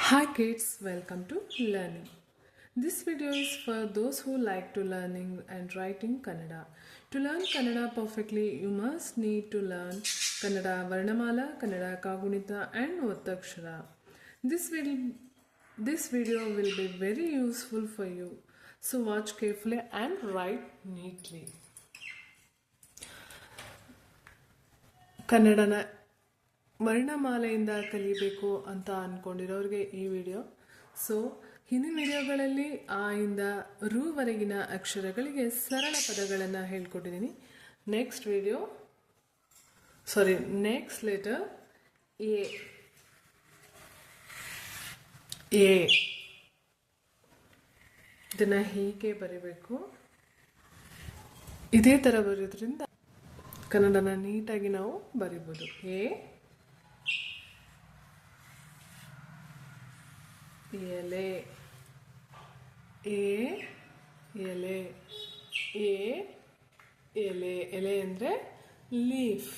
Hi kids, welcome to learning. This video is for those who like to learning and writing Kannada. To learn Kannada perfectly, you must need to learn Kannada Varnamala, Kannada Kagunita and Ottakshara. This video will be very useful for you. So watch carefully and write neatly. ಕನ್ನಡನ ವರ್ಣಮಾಲೆಯಿಂದ ಕಲಿಬೇಕು ಅಂತ ಅಂದ್ಕೊಂಡಿರೋರಿಗೆ ಈ video. So ಹಿಂದಿನ ವಿಡಿಯೋಗಳಲ್ಲಿ ಆ ಇಂದ ರೂವರೆಗಿನ ಅಕ್ಷರಗಳಿಗೆ ಸರಳ ಪದಗಳನ್ನು ಹೇಳ್ಕೊಟ್ಟಿದ್ದೀನಿ. Next letter A. ಇದನ್ನು ಹೀಗೆ ಬರೀಬೇಕು. ಇದೇ ಥರ ಬರೋದ್ರಿಂದ ಕನ್ನಡನ ನೀಟಾಗಿ ನಾವು ಬರಿಬೋದು. ಎಲೆ, ಎಲೆ, ಎಲೆ ಅಂದರೆ ಲೀಫ್.